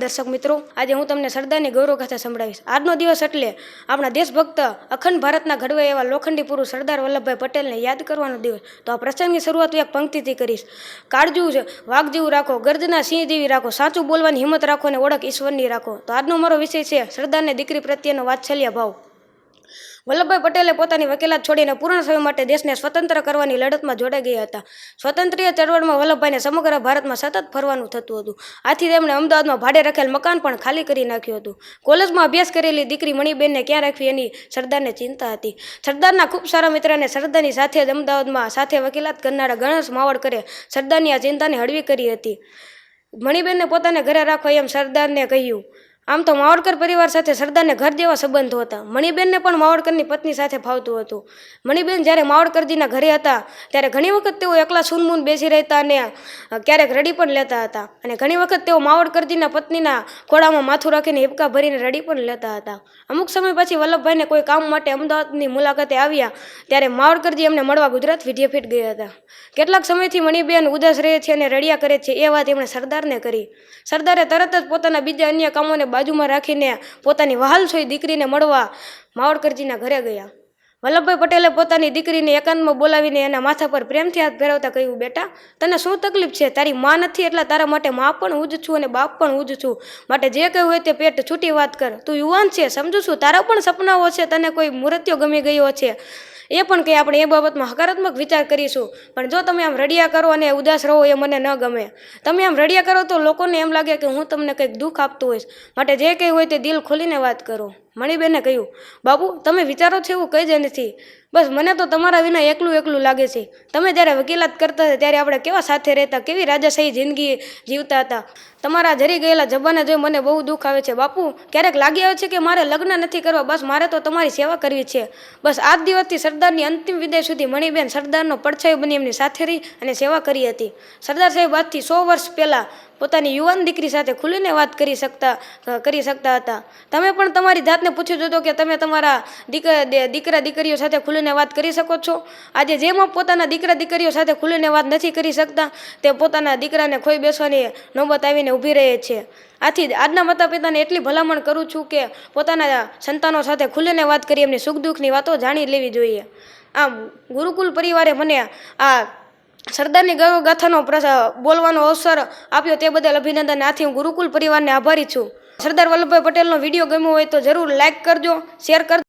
દર્શક મિત્રો, આજે હું તમને સરદારની ગૌરવ ગાથા સંભળાવીશ. આજનો દિવસ એટલે આપણા દેશભક્ત અખંડ ભારતના ઘડવૈયા એવા લોખંડી પુરુષ સરદાર વલ્લભભાઈ પટેલને યાદ કરવાનો દિવસ. તો આ પ્રસંગની શરૂઆત એક પંક્તિથી કરીશ. કાળજું વાઘ જેવું રાખો, ગર્જના સિંહ જેવી રાખો, સાચું બોલવાની હિંમત રાખો અને ઓળખ ઈશ્વરની રાખો. તો આજનો મારો વિષય છે સરદારની દીકરી પ્રત્યેનો વાત્સલ્ય ભાવ. વલ્લભભાઈ પટેલે પોતાની વકીલાત છોડીને પૂર્ણ સમય માટે દેશને સ્વતંત્ર કરવાની લડતમાં જોડાઈ ગયા હતા. સ્વતંત્રીય ચળવળમાં વલ્લભભાઈને સમગ્ર ભારતમાં સતત ફરવાનું થતું હતું. આથી તેમણે અમદાવાદમાં ભાડે રાખેલ મકાન પણ ખાલી કરી નાખ્યું હતું. કોલેજમાં અભ્યાસ કરેલી દીકરી મણિબેનને ક્યાં રાખવી એની સરદારને ચિંતા હતી. સરદારના ખૂબ સારા મિત્રને સરદારની સાથે જ અમદાવાદમાં સાથે વકીલાત કરનારા ગણેશ માવડકરે સરદારની આ ચિંતાને હળવી કરી હતી. મણિબેનને પોતાને ઘરે રાખવા એમ સરદારને કહ્યું. આમ તો માવડકર પરિવાર સાથે સરદારને ઘર જેવા સંબંધો હતા. મણિબેનને પણ માવડકરની પત્ની સાથે ફાવતું હતું. મણિબેન જ્યારે માવડકરજીના ઘરે હતા ત્યારે ઘણી વખત તેઓ એકલા સૂનમૂન બેસી રહેતા અને ક્યારેક રડી પણ લેતા હતા. અને ઘણી વખત તેઓ માવડકરજીના પત્નીના ખોળામાં માથું રાખીને હિબકા ભરીને રડી પણ લેતા હતા. અમુક સમય પછી વલ્લભભાઈને કોઈ કામ માટે અમદાવાદની મુલાકાતે આવ્યા ત્યારે માવડકરજી એમને મળવા ગુજરાત વિદ્યાપીઠ ગયા હતા. કેટલાક સમયથી મણિબેન ઉદાસ રહે છે અને રડ્યા કરે છે એ વાત એમણે સરદારને કરી. સરદારે તરત જ પોતાના બીજા અન્ય કામોને બાજુમાં રાખીને પોતાની વહાલસોઈ દીકરીને મળવા માવડકરજીના ઘરે ગયા. વલ્લભભાઈ પટેલે પોતાની દીકરીને એકાંતમાં બોલાવીને એના માથા પર પ્રેમથી હાથ ફેરવતા કહ્યું, બેટા તને શું તકલીફ છે? તારી માં નથી એટલે તારા માટે માં પણ હું જ છું અને બાપ પણ હું જ છું. માટે જે કહ્યું હોય તે પેટ છૂટી વાત કર. તું યુવાન છે, સમજુ છું, તારા પણ સપનાઓ છે, તને કોઈ મૂર્તિઓ ગમી ગયો છે એ પણ કંઈ આપણે એ બાબતમાં હકારાત્મક વિચાર કરીશું. પણ જો તમે આમ રડિયા કરો અને ઉદાસ રહો એ મને ન ગમે. તમે આમ રડિયા કરો તો લોકોને એમ લાગે કે હું તમને કંઈક દુઃખ આપતું હોઈશ. માટે જે કંઈ હોય તે દિલ ખોલીને વાત કરો. મણિબેને કહ્યું, બાપુ તમે વિચારો છો એવું કંઈ જ નથી. બસ મને તો તમારા વિના એકલું એકલું લાગે છે. તમે જ્યારે વકીલાત કરતા હતા ત્યારે આપણે કેવા સાથે રહેતા, કેવી રાજાશાહી જિંદગી જીવતા હતા. તમારા જરી ગયેલા જબાને જોઈ મને બહુ દુઃખ આવે છે. બાપુ ક્યારેક લાગી આવે છે કે મારે લગ્ન નથી કરવા, બસ મારે તો તમારી સેવા કરવી છે. બસ આ જ દિવસથી સરદારની અંતિમ વિદાય સુધી મણિબેન સરદારનો પડછાયો બની એમની સાથે રહી અને સેવા કરી હતી. સરદાર સાહેબ આજથી 100 વર્ષ પહેલાં પોતાની યુવાન દીકરી સાથે ખુલીને વાત કરી શકતા હતા. તમે પણ તમારી જાતને પૂછ્યું જોતો કે તમે તમારા દીકરા દીકરીઓ સાથે ખુલીને વાત કરી શકો છો? આજે જેમાં પોતાના દીકરા દીકરીઓ સાથે ખુલીને વાત નથી કરી શકતા તે પોતાના દીકરાને ખોઈ બેસવાની નોબત આવીને ઊભી રહે છે. આથી આજના માતા પિતાને એટલી ભલામણ કરું છું કે પોતાના સંતાનો સાથે ખુલીને વાત કરી એમની સુખ દુઃખની વાતો જાણી લેવી જોઈએ. આમ ગુરુકુલ પરિવારે મને આ સરદારની ગૌરવ ગાથાનો બોલવાનો અવસર આપ્યો તે બદલ અભિનંદન. આથી હું ગુરુકુલ પરિવારને આભારી છું. સરદાર વલ્લભભાઈ પટેલનો વિડીયો ગમ્યો હોય તો જરૂર લાઇક કરજો, શેર કરજો.